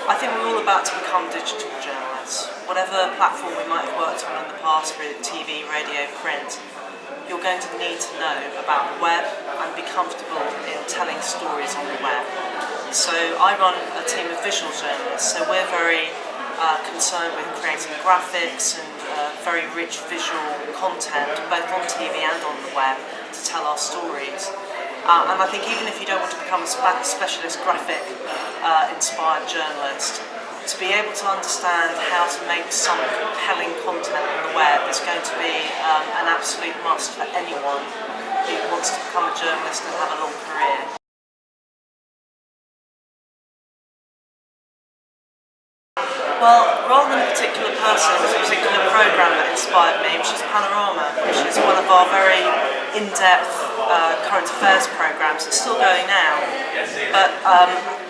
I think we're all about to become digital journalists. Whatever platform we might have worked on in the past, through TV, radio, print, you're going to need to know about the web and be comfortable in telling stories on the web. So I run a team of visual journalists, so we're very concerned with creating graphics and very rich visual content, both on TV and on the web, to tell our stories. And I think even if you don't want to become a specialist graphic inspired journalist, to be able to understand how to make some compelling content on the web is going to be an absolute must for anyone who wants to become a journalist and have a long career. Well, rather than a particular person, it was a particular programme that inspired me, which is Panorama, which is one of our very in-depth current affairs programmes. It's still going now, but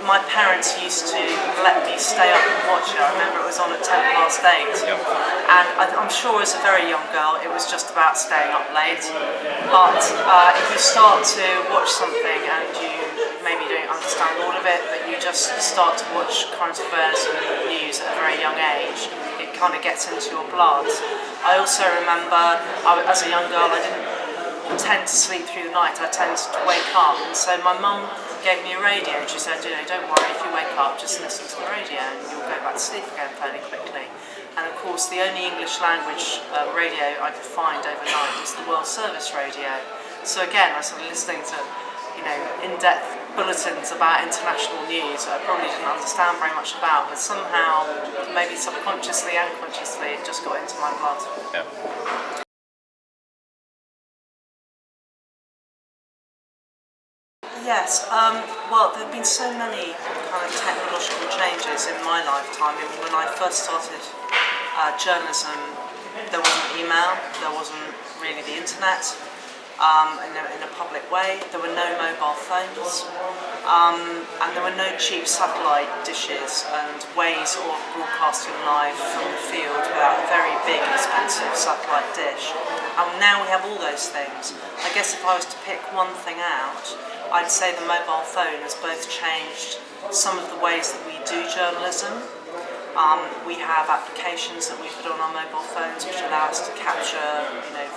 my parents used to let me stay up and watch it. I remember it was on at 8:10, and I'm sure as a very young girl it was just about staying up late. But if you start to watch something and you maybe don't understand all of it, but you just start to watch current affairs and news at a very young age, it kind of gets into your blood. I also remember, as a young girl, I didn't tend to sleep through the night. I tended to wake up, and so my mum gave me a radio and she said, don't worry, if you wake up, just listen to the radio and you'll go back to sleep again fairly quickly. And of course the only English language radio I could find overnight was the World Service radio. So again, I started listening to in-depth bulletins about international news that I probably didn't understand very much about, but somehow, maybe subconsciously and consciously, it just got into my blood. Yeah. Yes, well, there have been so many kind of technological changes in my lifetime. I mean, when I first started journalism, there wasn't email, there wasn't really the internet in a public way, there were no mobile phones, and there were no cheap satellite dishes and ways of broadcasting live from the field without a very big, expensive satellite dish. And now we have all those things. I guess if I was to pick one thing out, I'd say the mobile phone has both changed some of the ways that we do journalism. We have applications that we put on our mobile phones which allow us to capture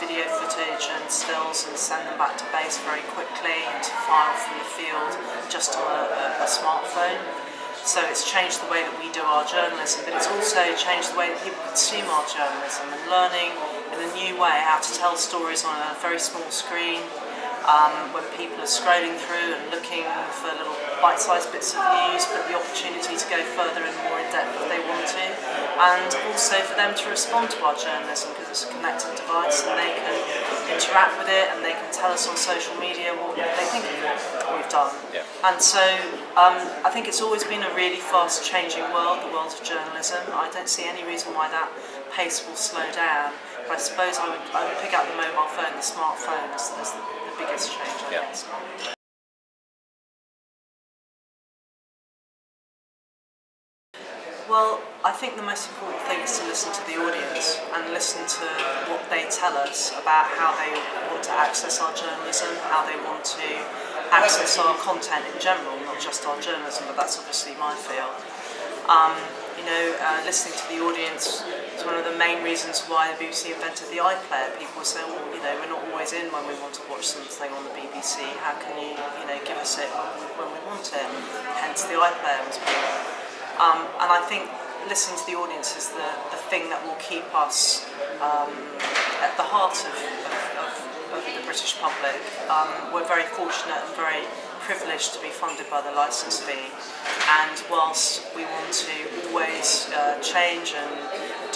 video footage and stills and send them back to base very quickly and to file from the field just on a smartphone. So it's changed the way that we do our journalism, but it's also changed the way that people consume our journalism and learning in a new way how to tell stories on a very small screen. When people are scrolling through and looking for little bite-sized bits of news, but the opportunity to go further and more in depth if they want to, and also for them to respond to our journalism because it's a connected device and they can interact with it and they can tell us on social media what they think of what we've done. Yeah. And so I think it's always been a really fast-changing world, the world of journalism. I don't see any reason why that pace will slow down. But I suppose I would pick out the mobile phone, the smartphone as the biggest change, I guess. Well, I think the most important thing is to listen to the audience and listen to what they tell us about how they want to access our journalism, how they want to access our content in general, not just our journalism, but that's obviously my field. Listening to the audience is one of the main reasons why the BBC invented the iPlayer. People say, well, we're not always in when we want to watch something on the BBC. How can you, give us it when we want it? Hence the iPlayer was born. And I think listening to the audience is the thing that will keep us at the heart of the British public. We're very fortunate and very privileged to be funded by the licence fee, and whilst we want to always change and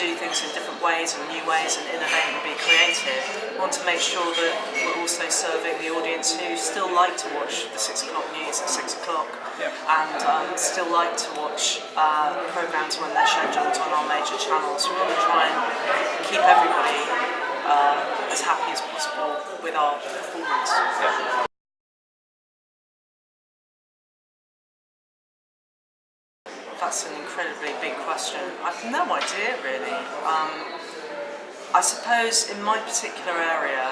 do things in different ways and new ways and innovate and be creative, we want to make sure that we're also serving the audience who still like to watch the 6 o'clock news at 6 o'clock and still like to watch programmes when they're scheduled on our major channels. We want to try and keep everybody as happy as possible with our performance. Yeah. That's an incredibly big question. I've no idea really. I suppose in my particular area,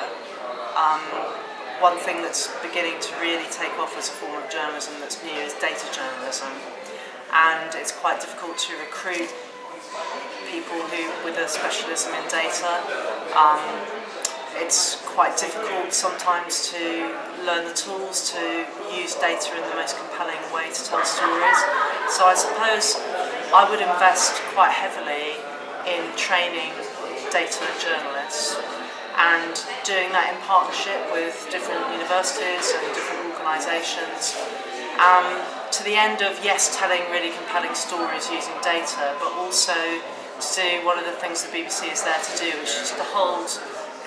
one thing that's beginning to really take off as a form of journalism that's new is data journalism. and it's quite difficult to recruit people with a specialism in data. It's quite difficult sometimes to learn the tools to use data in the most compelling way to tell stories. So I suppose I would invest quite heavily in training data journalists and doing that in partnership with different universities and different organisations, to the end of, yes, telling really compelling stories using data, but also to do one of the things the BBC is there to do, which is to hold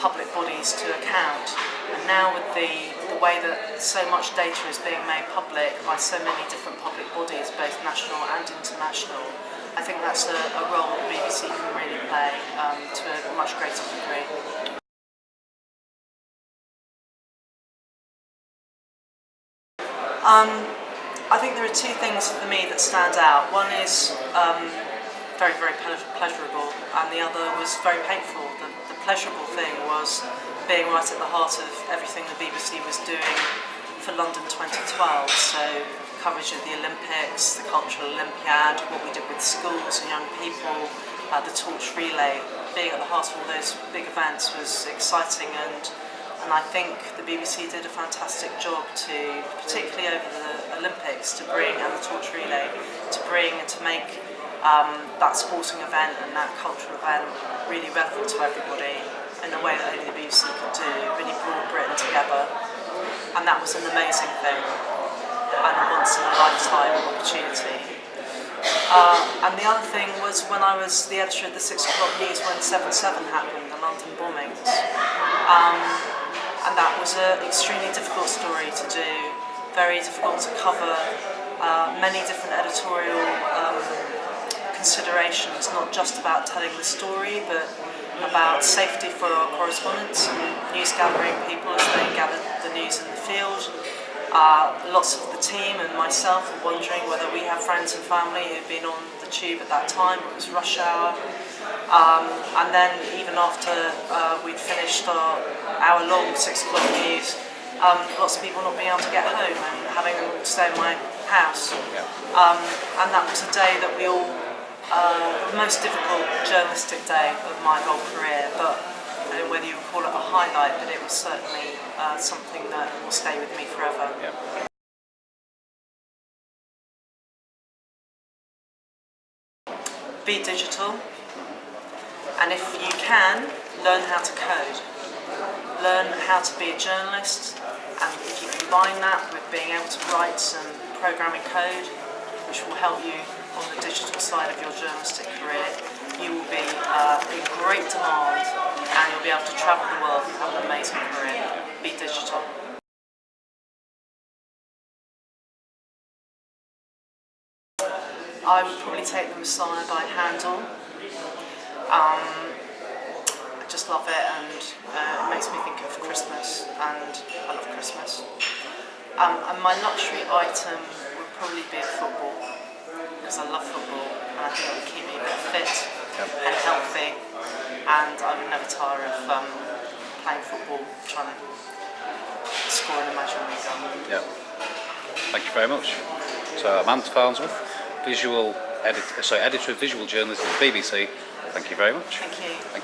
public bodies to account. And now with the way that so much data is being made public by so many different public bodies, both national and international, I think that's a role that the BBC can really play to a much greater degree. I think there are two things for me that stand out. One is very, very pleasurable, and the other was very painful. The pleasurable thing was being right at the heart of everything the BBC was doing for London 2012, so coverage of the Olympics, the Cultural Olympiad, what we did with schools and young people, the torch relay. Being at the heart of all those big events was exciting, and I think the BBC did a fantastic job to, particularly over the Olympics, to bring, and the torch relay, to bring and to make that sporting event and that cultural event really relevant to everybody in a way that only the BBC could do. Really brought Britain together, and that was an amazing thing and a once in a lifetime opportunity. And the other thing was when I was the editor of the 6 o'clock news when 7/7 happened, the London bombings, and that was an extremely difficult story to do, very difficult to cover, many different editorial considerations, not just about telling the story, but about safety for our correspondents and news gathering people as they gathered the news in the field. Lots of the team and myself were wondering whether we have friends and family who'd been on the tube at that time. It was rush hour. And then even after we'd finished our hour-long 6 o'clock news, lots of people not being able to get home and having them stay in my house. And that was a day that we all, the most difficult journalistic day of my whole career, but I don't know whether you would call it a highlight, but it was certainly something that will stay with me forever. Be digital, and if you can, learn how to code. Learn how to be a journalist, and if you combine that with being able to write some programming code, which will help you on the digital side of your journalistic career, you will be in great demand, and you'll be able to travel the world and have an amazing career. Be digital. I would probably take The Messiah by Handel. I just love it, and it makes me think of Christmas, and I love Christmas. And my luxury item would probably be football, because I love football, and I think it would keep me a bit fit and healthy, and I would never tire of playing football, trying to score an imaginary goal. Thank you very much. So I'm Ant Farnsworth, editor of visual journalism at the BBC. Thank you very much. Thank you.